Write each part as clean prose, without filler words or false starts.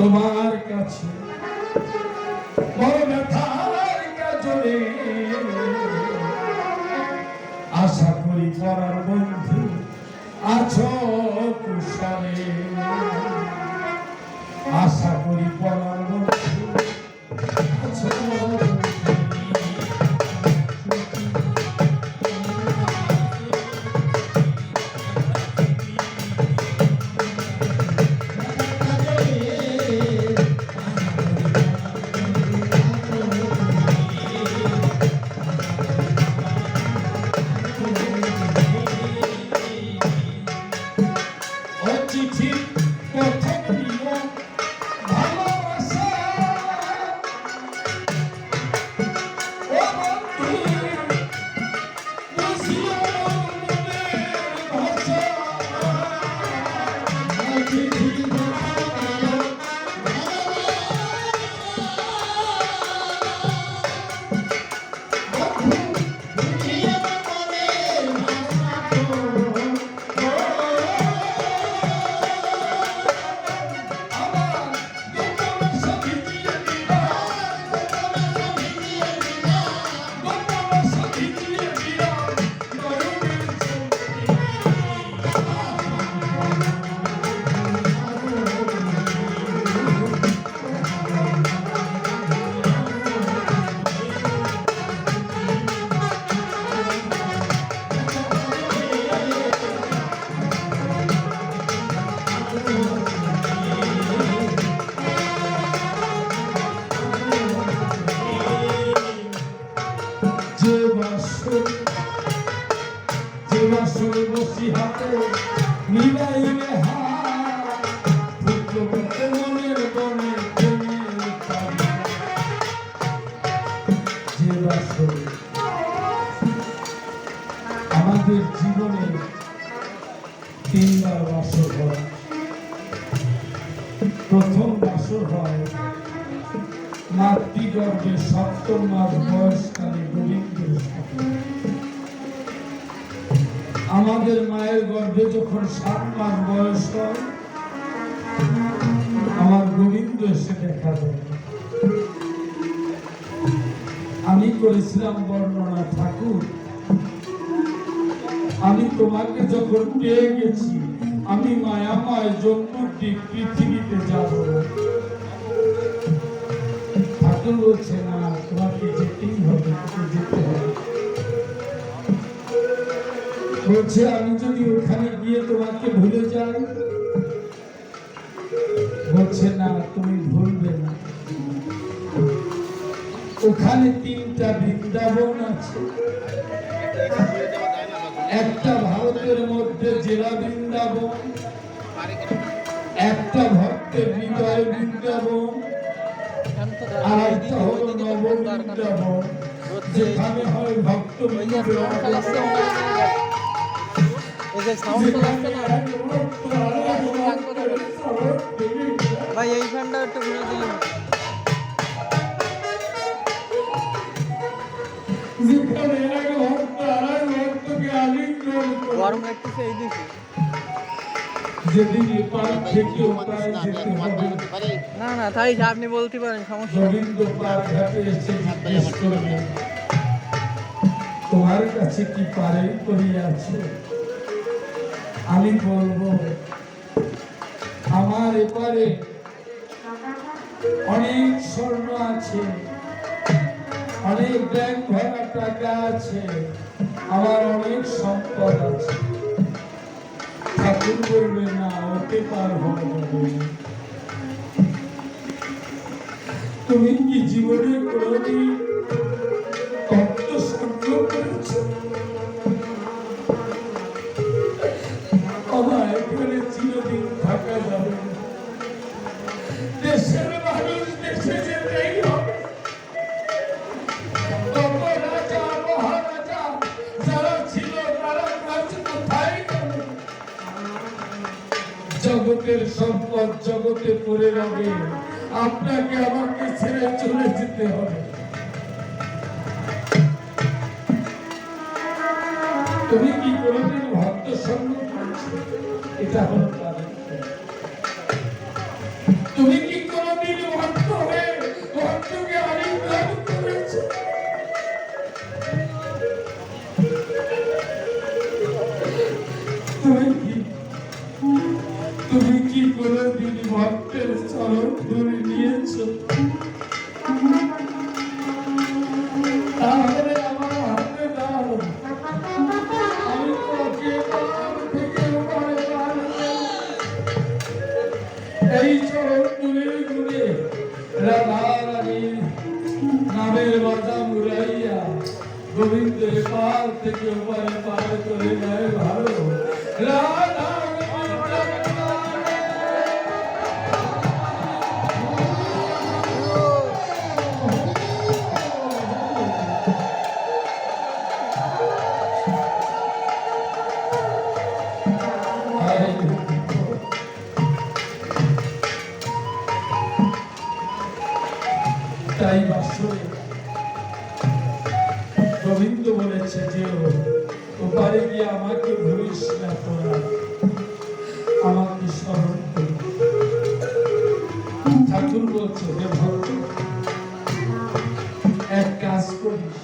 তোমার কাছে বড় ব্যথার কাজলে আশা করি পরার বন্ধু আছো কুশলে, আশা করি পরার বন্ধু আছো। আমাদের জীবনে তিনবার বাসর হয়। প্রথম বাসর হয় মাতৃগর্ভে ৭০ মাস বয়সকালে গোবিন্দের সাথে। আমাদের মায়ের গর্ভে যখন ৭ মাস বয়স হয় আমার গোবিন্দ এসে দেখা দেয়। আমি করেছিলাম বর্ণনা, ঠাকুর আমি তোমাকে যখন পেয়ে গেছি আমি মায়াময় জন্তুটি পৃথিবীতে যাব। ঠাকুর বলছে না, তোমাকে যেতেই হবে, যেতে হবে। বলছে আমি যদি ওখানে গিয়ে তোমাকে ভুলে যাই, বলছে না তুমি ভুলবে না। ওখানে ৩টা বৃন্দাবন আছে। একটা ভারতের মধ্যে জেলা বৃন্দাবন, একটা ভক্তের হৃদয় বৃন্দাবন, আর একটা হলো নব বৃন্দাবন, যেখানে হয় ভক্ত ভাই এই ফ্যানটা একটু ঘুরে দিলে গরম লাগতেছে এই দিকে। না না তাই আপনি বলতে পারেন, সমস্যা তোমার কাছে কি পারে করিয়াছে? আমি বলবো আমার এপারে অনেক স্বর্ণ আছে, অনেক ব্যাংক ভরা টাকা আছে, আমার অনেক সম্পদ আছে। ঠাকুর বলবে না, ওতে পার হবে। তুমি কি জীবনে কোনোদিন ভক্ত সঙ্গ করেছ? আমার এখানে চিরদিন থাকা যাবে। দেশের মানুষ দেশে যেতেই হবে। রাজা মহারাজা যারা ছিল তারা কাজ কোথায় গেল? জগতের সম্পদ জগতে পড়ে রবে, আপনাকে আমাকে ছেড়ে চলে যেতে হবে। তুমি কি কোনোদিন ভক্ত সঙ্গ করেছো? এটা হলো তুমি কি ভক্তের চরণ ধরে নিয়েছ, তাহলে আমার হাতে দাও, আমি তোমাকে পার থেকে ওপারে পার করব। এই চরণ ধরে ঘুরে রাধা রানীর নামের বাজা মুড়াইয়া গোবিন্দের পার থেকে ওপারে পার করে নেয় ভালো। রাধা তাই বাসরে গোবিন্দ বলেছে যে ওপারে গিয়ে আমাকে ভুলিস না, তোরা আমাকে স্মরণ কর। ঠাকুর বলছে যে ভক্ত এক কাজ করিস,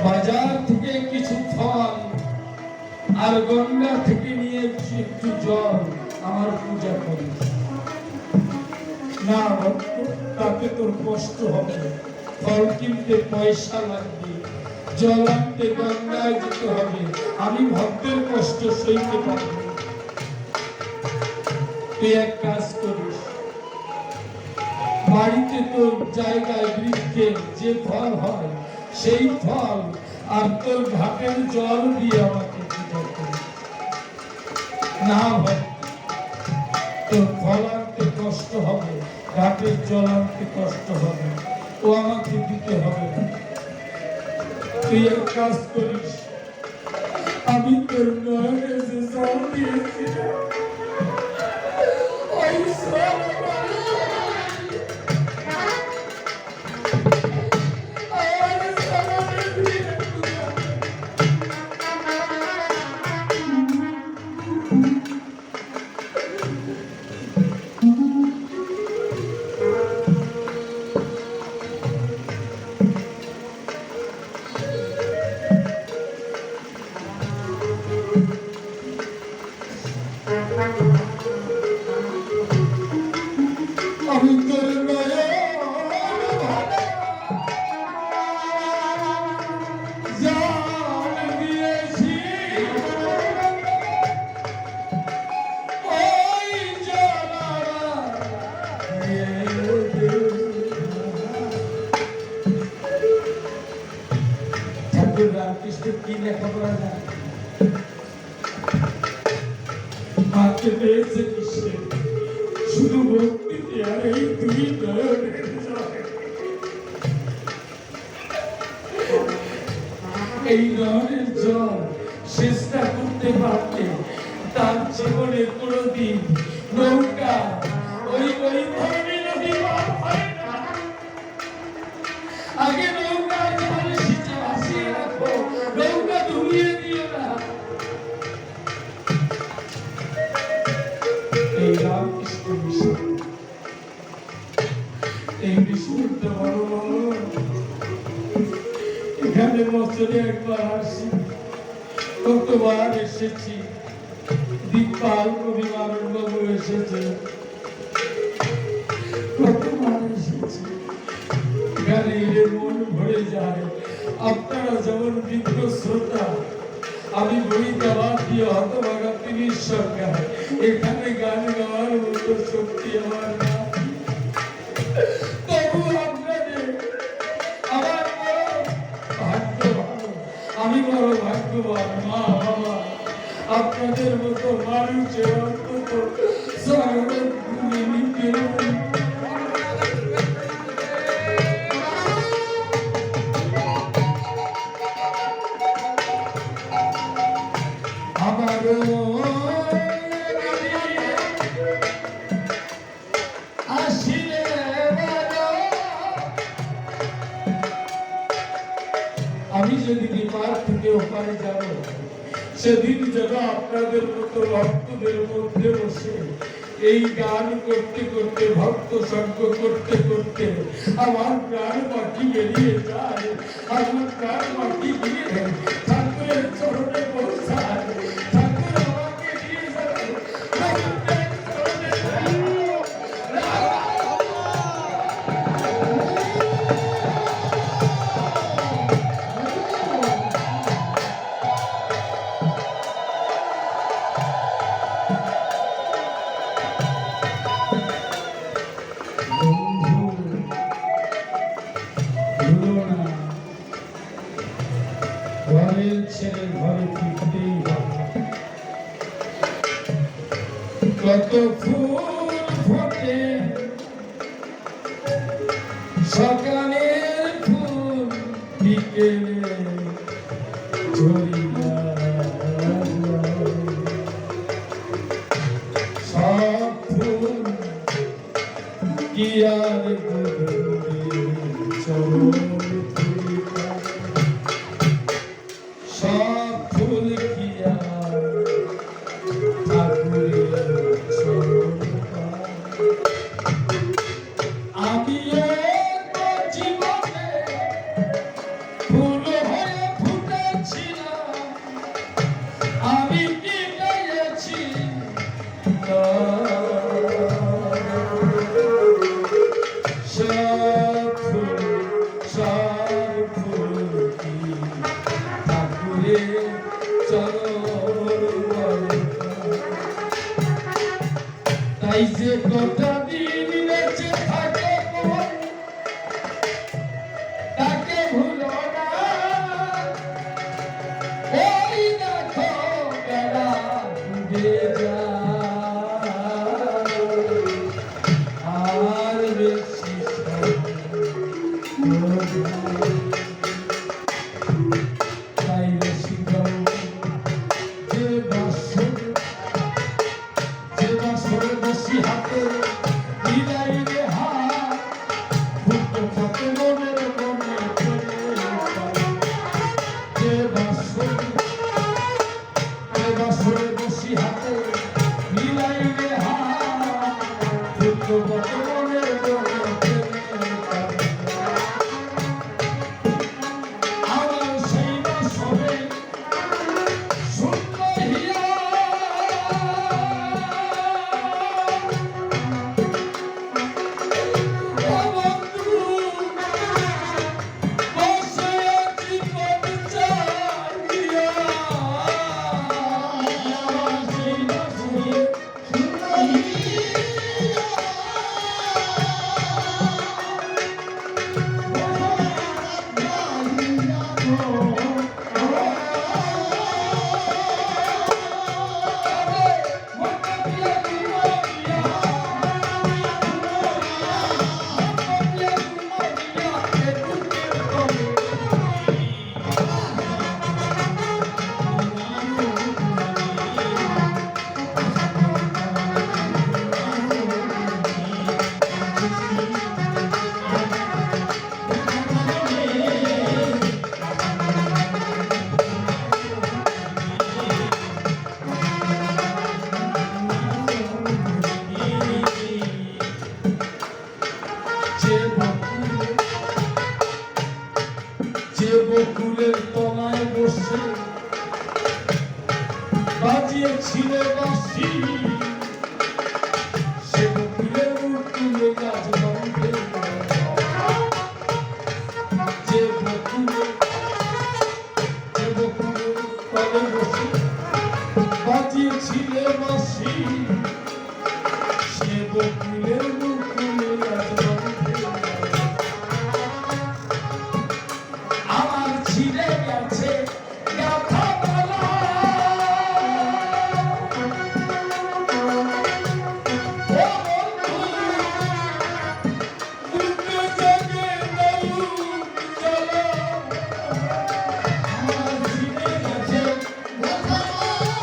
বাজার থেকে কিছু ফল আর গঙ্গা থেকে নিয়ে একটু জল আমার পূজা করিস। না ভক্ত, তাতে তোর কষ্ট হবে, ফল কিনতে পয়সা লাগবে, জল আনতে গঙ্গায় যেতে হবে, আমি ভক্তের কষ্ট সইতে পারব। তুই এক কাজ করিস, বাড়িতে তোর জায়গায় বৃক্ষে যে ফল হয় সেই ফল আর তোর ঘাটের জল দিয়ে আমাকে পূজা করিস। না ভক্ত, তোর ফল আনতে কষ্ট হবে, ঘাটের জল আনতে কষ্ট হবে, ও আমাকে দিতে হবে না। তুই এক কাজ করিস, আমি তোর নয়নে যে জল দিয়েছি ওই জল আমি তোর জান দিয়েছি, ওই ঠাকুর রামকৃষ্ণ কি লেখাপড়া যায়, মাকে পেয়েছে কিসে, শুধু ভক্তিতে। আর এই দুই নয়নের জল, এই নয়নের জল চেষ্টা করতে পারলে তার জীবনে কোনোদিন নৌকা ওই ধরনী নদী পার হয় না। আগে নৌকা জল সিঁচে ভাসিয়ে রাখো, নৌকা ডুবিয়ে দিও না। এই রামকৃষ্ণ মিশন, এই মিশনটা বড় বড়। এখানে বছরে একবার আসি, কতবার এসেছি, দীপাল কবি মারণ বাবু এসেছে, কতবার এসেছি, গানে এলে মন ভরে যায়। আপনারা যেমন বিজ্ঞ শ্রোতা, আমি বইতে বাদ দিয়ে হতভাগা ৩০ সরকার, এখানে গান গাওয়ার মতো শক্তি আমার না। তবু আপনাদের আমার বড় ভাগ্যবান, আমি বড় ভাগ্যবান। মা বাবা আপনাদের মতো মানুষের অন্তত আমি যেদিন পার থেকে ওপারে যাব, সেদিন যেন আপনাদের মতো ভক্তদের মধ্যে বসে এই গান করতে করতে, ভক্ত সঙ্গ করতে করতে আমার প্রাণ পাখি বেরিয়ে যায়, আমার প্রাণ পাখি গিয়ে ঠাকুরের চরণে পৌঁছায়। ঠাকুর আমাকে নিয়ে যাবে। ফুল ফোটে সকালের ফুল বিকেলে ঝরিয়া যায়। সব ফুল কি আর চরণ ধুলিয়া, সব ফুল কি আর ঠাকুরের চরণ পায়। আমিও তো জীবনে ফুল হয়ে ফুটেছিলাম, আমি কি পেয়েছি সব ফুল কি ঠাকুরের চরণ পায়। তাই যে গোটা দিন বেঁচে থাকে তাকে ভুলো না, ওই দেখো বেলা ডুবে যায়, আর বেশি তাই বেশি যে বাসর বসি হাতে বিদায় রে হাত ফুটো থাকে মনের মনে যে বাসর বসি হাতে বিদায় রে হাত ফুটো থাকে মনের মনে আমার সেই বাসরে সুন্দর হিয়া যে বকুলের তলায় বসে বাজিয়েছিল বাঁশি, সে বকুলের তুলে গাছ বন্ধে। যে বকুলের তলায় বসে বাজিয়েছিল বাঁশি, সে বকুলের তুলে গাছ বন্ধে। আমার ছিঁড়ে গেছে গাথা মালা, ও বন্ধু বুকে জেগে নৌক চলো। আমার ছিঁড়ে গেছে গাথা মালা,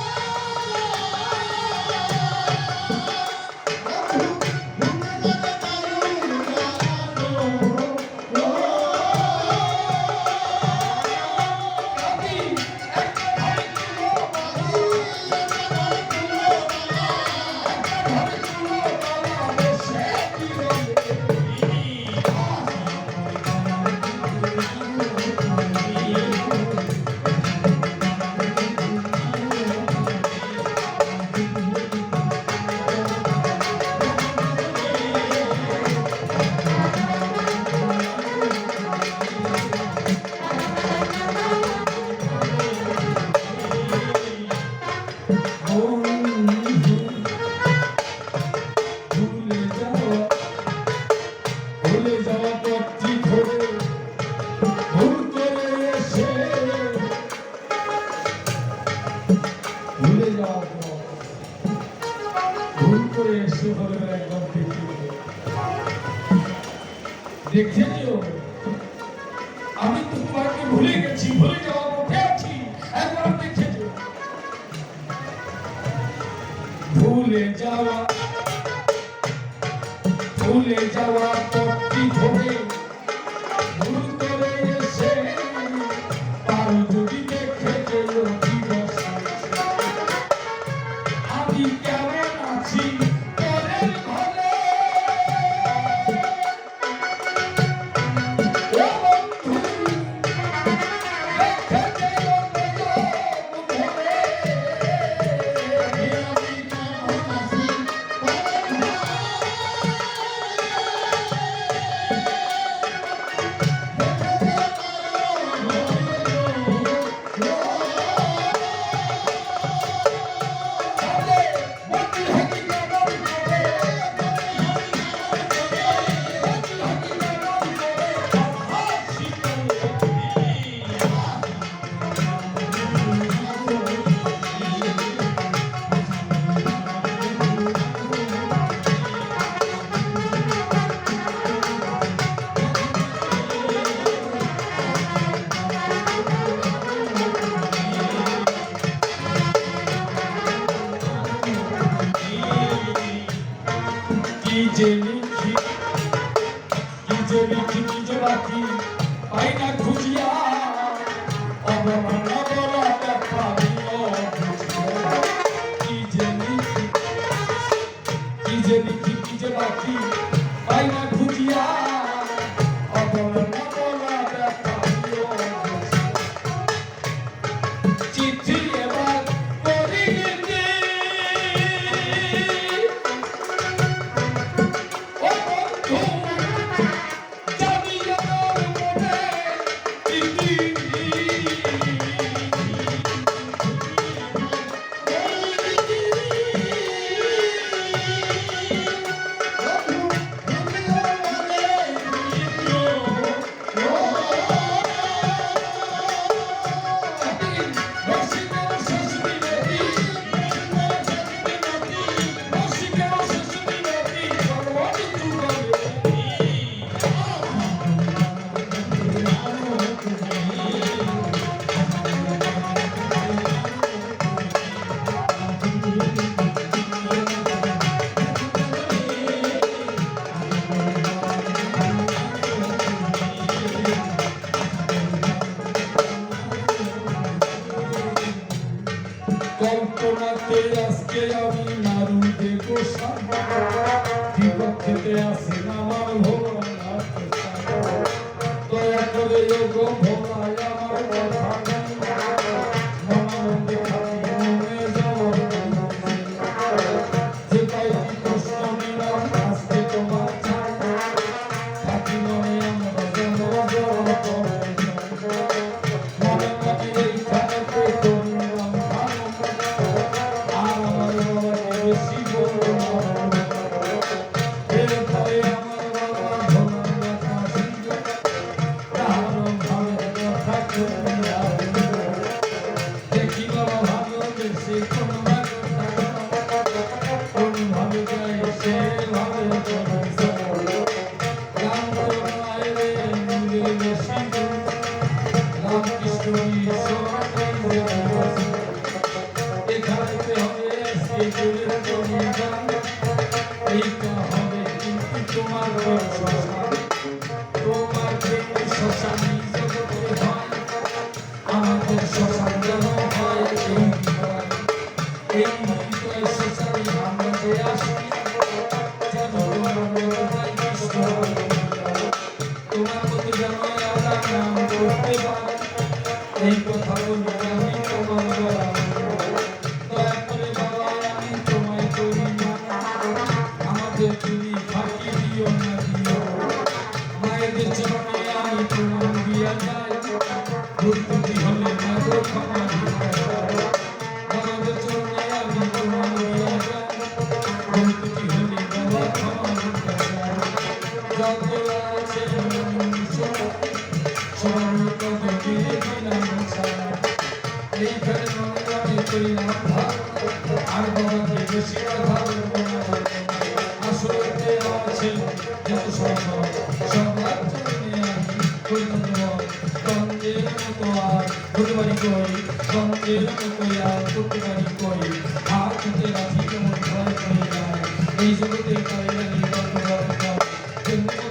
এসে বলবে একবার দেখে দেখে নিও আমি তো তোমাকে ভুলে গেছি ভুলে যাওয়ার পথে আছি একবার দেখে নিও ভুলে যাওয়া পথটি ধরে ভুল করে এসে তার যদি দেখে যেও দিবস আমি কেমন আছি পরের ঘরে ও বন্ধু দেখে যেও নয়ন ভরে আমি কেমন আছি পরের কি যে লিখি কি যে বাকি পাই না খুঁজিয়া অবমাননা বলা দেখা দিও কি যে লিখি কি যে বাকি পাই না খুঁজিয়া অবমাননা বলা দেখা দিও চিঠি এবার করি কল্পনাতে আজকে আমি নারু দেব বিপক্ষেতে আসেন আমার ভোলানাথ দয়া করে গো ভোলায় আমার কথা মনানন্দে খাতি মনে যাওয়ার যে কয়েকটি প্রশ্ন নিলাম আজকে তোমার খাতি মনে আমরা যেন জড় করে মনে মনে এই খানাতে করিলাম এইটা হবে কিন্তু তোমার তোমার শ্মশানী জগতে হয় আমাদের শ্মশান যেন হয় এই হৃদয় শ্মশানী আমরা যে আসি যেন তোমার প্রতি যেন আমরা নাম করতে পারি এই কথা বলি আমি তোমার দয়া করে বাবা আমি তোমায় করি আমাদের তুমি ফাঁকি দিও না দিও মায়েদের চরণে আমি প্রণাম দিয়া যাই ভুলত্রুটি হলে না গো ক্ষমা দিয়া যাই আমাদের চরণে আমি প্রণাম দিয়া যাই ভুলত্রুটি হলে বাবা ক্ষমা দিয়া যাই যত আছে সর্বত জগিয়ে দিলাম ছাড়া এইখানে মনে আমি করি না আর বাবাকে বেশি কথা বলবো না সবার চরণে আমি পরিণত হই দ্বন্দ্বের মতো আর হতে পারি কই দ্বন্দ্বের মতো আর করতে পারি কই হাত হতে রাখি কেমন ভয় হয়ে যায় এই জগতে পারে না দ্বন্দ্ব